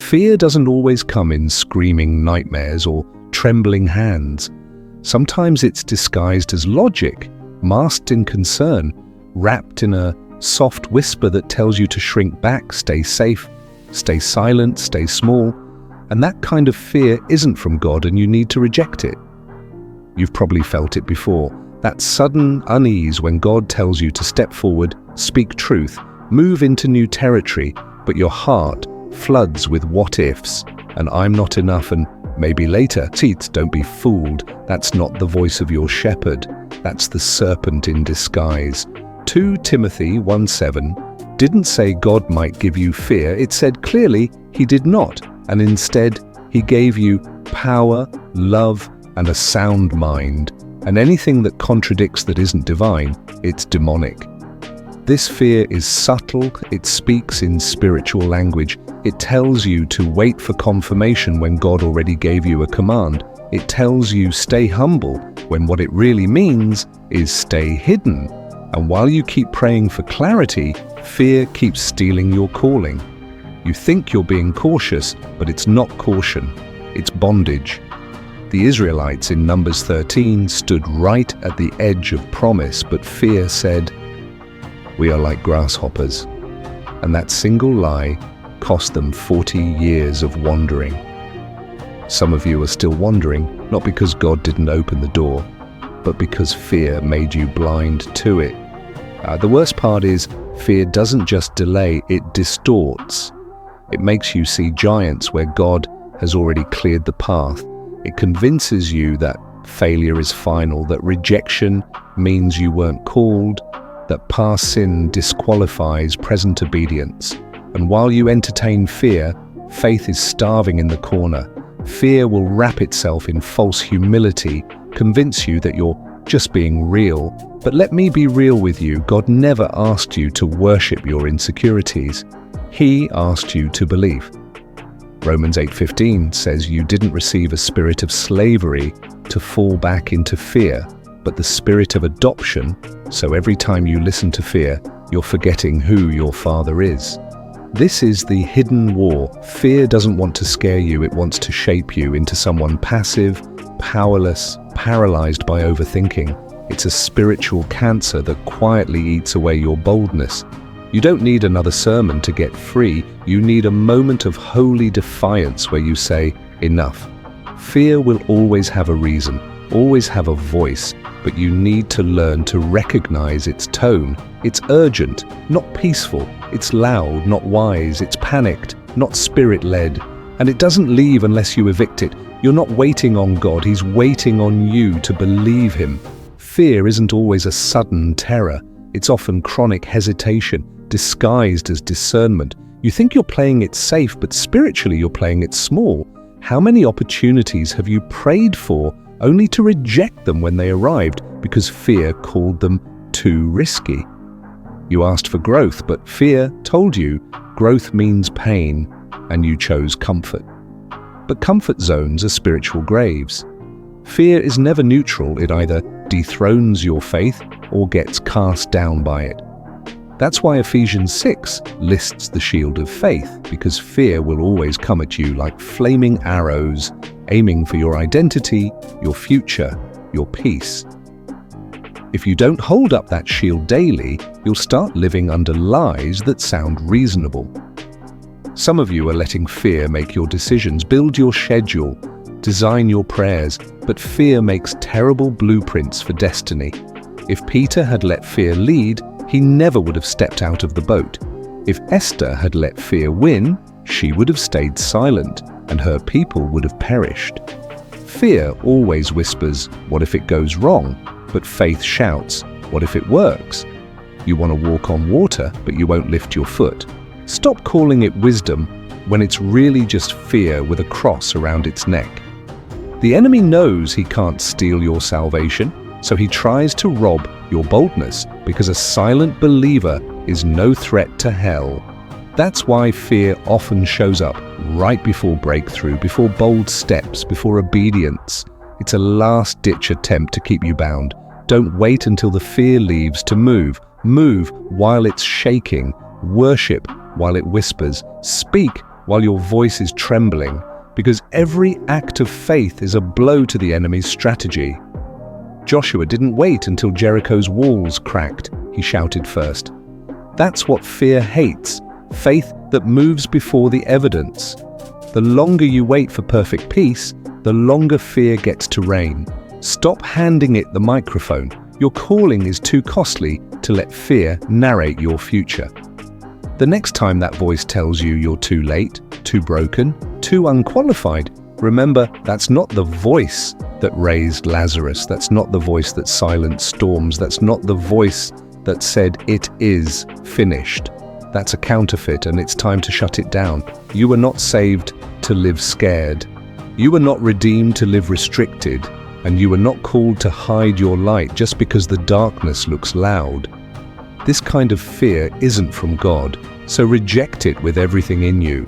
Fear doesn't always come in screaming nightmares or trembling hands. Sometimes it's disguised as logic, masked in concern, wrapped in a soft whisper that tells you to shrink back, stay safe, stay silent, stay small. And that kind of fear isn't from God, and you need to reject it. You've probably felt it before. That sudden unease when God tells you to step forward, speak truth, move into new territory, but your heart floods with what-ifs, and I'm not enough, and maybe later. Don't be fooled. That's not the voice of your shepherd. That's the serpent in disguise. 2 Timothy 1:7 didn't say God might give you fear. It said clearly he did not, and instead he gave you power, love, and a sound mind. And anything that contradicts that isn't divine, it's demonic. This fear is subtle. It speaks in spiritual language. It tells you to wait for confirmation when God already gave you a command. It tells you stay humble when what it really means is stay hidden. And while you keep praying for clarity, fear keeps stealing your calling. You think you're being cautious, but it's not caution. It's bondage. The Israelites in Numbers 13 stood right at the edge of promise, but fear said, "We are like grasshoppers." And that single lie cost them 40 years of wandering. Some of you are still wandering, not because God didn't open the door, but because fear made you blind to it. The worst part is, fear doesn't just delay, it distorts. It makes you see giants where God has already cleared the path. It convinces you that failure is final, that rejection means you weren't called, that past sin disqualifies present obedience. And while you entertain fear, faith is starving in the corner. Fear will wrap itself in false humility, convince you that you're just being real. But let me be real with you, God never asked you to worship your insecurities. He asked you to believe. Romans 8:15 says you didn't receive a spirit of slavery to fall back into fear, but the spirit of adoption, so every time you listen to fear, you're forgetting who your Father is. This is the hidden war. Fear doesn't want to scare you, it wants to shape you into someone passive, powerless, paralyzed by overthinking. It's a spiritual cancer that quietly eats away your boldness. You don't need another sermon to get free. You need a moment of holy defiance where you say, enough. Fear will always have a reason, always have a voice, but you need to learn to recognize its tone. It's urgent, not peaceful. It's loud, not wise. It's panicked, not spirit-led. And it doesn't leave unless you evict it. You're not waiting on God, He's waiting on you to believe Him. Fear isn't always a sudden terror. It's often chronic hesitation, disguised as discernment. You think you're playing it safe, but spiritually you're playing it small. How many opportunities have you prayed for only to reject them when they arrived because fear called them too risky? You asked for growth, but fear told you growth means pain, and you chose comfort. But comfort zones are spiritual graves. Fear is never neutral. It either dethrones your faith or gets cast down by it. That's why Ephesians 6 lists the shield of faith, because fear will always come at you like flaming arrows, aiming for your identity, your future, your peace. If you don't hold up that shield daily, you'll start living under lies that sound reasonable. Some of you are letting fear make your decisions, build your schedule, design your prayers, but fear makes terrible blueprints for destiny. If Peter had let fear lead, he never would have stepped out of the boat. If Esther had let fear win, she would have stayed silent, and her people would have perished. Fear always whispers, "What if it goes wrong?" But faith shouts, "What if it works?" You want to walk on water, but you won't lift your foot. Stop calling it wisdom when it's really just fear with a cross around its neck. The enemy knows he can't steal your salvation, so he tries to rob your boldness, because a silent believer is no threat to hell. That's why fear often shows up right before breakthrough, before bold steps, before obedience. It's a last-ditch attempt to keep you bound. Don't wait until the fear leaves to move. Move while it's shaking. Worship while it whispers. Speak while your voice is trembling, because every act of faith is a blow to the enemy's strategy. Joshua didn't wait until Jericho's walls cracked, he shouted first. That's what fear hates, faith that moves before the evidence. The longer you wait for perfect peace, the longer fear gets to reign. Stop handing it the microphone. Your calling is too costly to let fear narrate your future. The next time that voice tells you you're too late, too broken, too unqualified, remember that's not the voice that raised Lazarus. That's not the voice that silenced storms. That's not the voice that said it is finished. That's a counterfeit, and it's time to shut it down. You were not saved to live scared. You were not redeemed to live restricted, and you were not called to hide your light just because the darkness looks loud. This kind of fear isn't from God, so reject it with everything in you.